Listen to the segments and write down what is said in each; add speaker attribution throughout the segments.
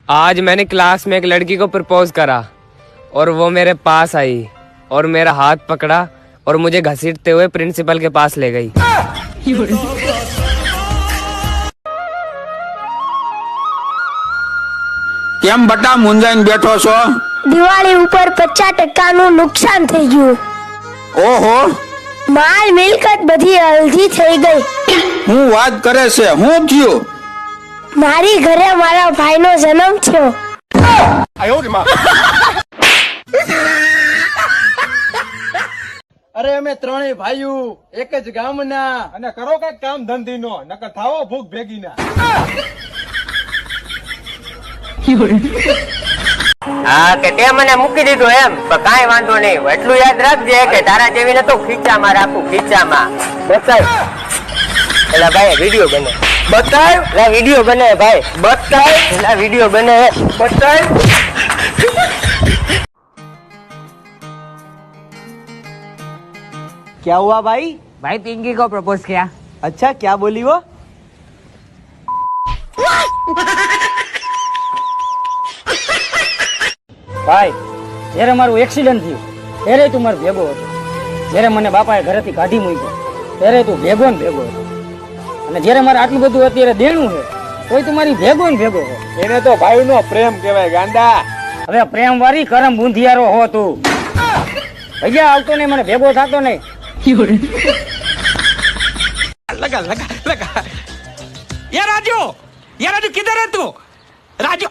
Speaker 1: आज मैंने क्लास में एक लड़की को प्रपोज करा और वो मेरे पास आई और मेरा हाथ पकड़ा और मुझे घसीटते हुए प्रिंसिपल के पास ले गई।
Speaker 2: કેમ બટા મુંજાઈને બેઠો છો?
Speaker 3: દિવાળી ઉપર 50% નું નુકસાન થઈ ગયું।
Speaker 2: ઓહો,
Speaker 3: માલ મિલકત બધી અલધી થઈ ગઈ।
Speaker 2: હું વાત કરે છે? હું થયું?
Speaker 3: મારી ઘરે મારા ભાઈનો જન્મ થયો।
Speaker 4: અરે અમે ત્રણેય ભાઈઓ એક જ ગામના અને કરો કઈક કામ ધંધીનો નકર થાવો ભૂખ ભેગીના।
Speaker 5: હા કે તે મને મૂકી દીધું એમ પણ કાંઈ વાંધો નહીં, એટલું યાદ રાખજે કે તારા જેવી ને તો ખીચામાં રાખું, ખીચામાં બતાવ। એલા ભાઈ વિડીયો બને બતાવ, એલા વિડીયો બને ભાઈ બતાવ, એલા વિડીયો બને બતાવ।
Speaker 6: क्या हुआ भाई?
Speaker 5: भाई पिंकी को प्रपोज किया।
Speaker 6: अच्छा, क्या बोली वो?
Speaker 7: ભાઈ જ્યારે મારું એક્સિડન્ટ થયું ત્યારે તું મારો ભેગો હતો, જ્યારે મને બાપાએ ઘરેથી કાઢી મૂક્યો ત્યારે તું ભેગો ને ભેગો હતો, અને જ્યારે મારે આટલું બધું અત્યારે દેણું છે તોય તું મારી ભેગો ને ભેગો છે।
Speaker 4: એને તો ભાઈનો પ્રેમ કહેવાય ગાંડા।
Speaker 7: હવે પ્રેમ વાળી કરમ બુંધિયારો હો તું, ભૈયા આવતો નહીં, મને ભેગો થતો નહીં।
Speaker 8: लगा लगा लगा यार राजू किधर है तू? राजू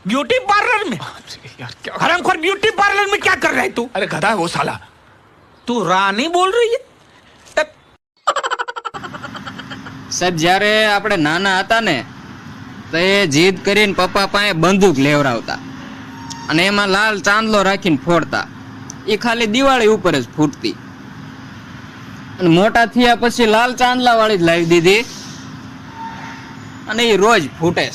Speaker 8: ब्यूटी पार्लर में हरामखोर ब्यूटी पार्लर में क्या कर रहा है तू? अरे गधा है वो साला। तू रानी बोल रही है?
Speaker 9: સાહેબ જ્યારે આપણે નાના હતા ને તો એ જીદ કરીને પપ્પા પાસે બંદૂક લેવડાવતા અને એમાં લાલ ચાંદલો રાખીને ફોડતા, એ ખાલી દિવાળી ઉપર જ ફૂટતી, અને મોટા થયા પછી લાલ ચાંદલા વાળી જ લાવી દીધી અને એ રોજ ફૂટે છે।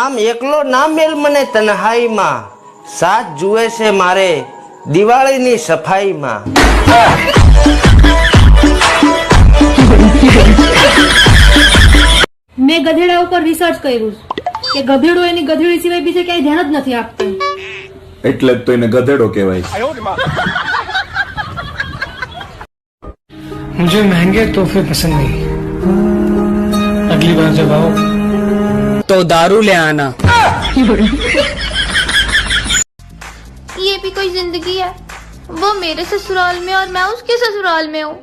Speaker 5: આમ એકલો ના મેલ મને તન્હાઈમાં, સાથ જુએ છે મારે દિવાળીની સફાઈમાં।
Speaker 10: મેં ગધેડા ઉપર રિસર્ચ કર્યું કે ગધેડો એની ગધેડી સિવાય બીજે ક્યાંય ધ્યાન જ નથી આપતું,
Speaker 11: એટલે જ તો એને ગધેડો કહેવાય।
Speaker 12: मुझे महंगे तोहफे पसंद नहीं, अगली बार जब आओ
Speaker 1: तो दारू ले आना।
Speaker 10: ये भी कोई जिंदगी है? वो मेरे ससुराल में और मैं उसके ससुराल में हूँ।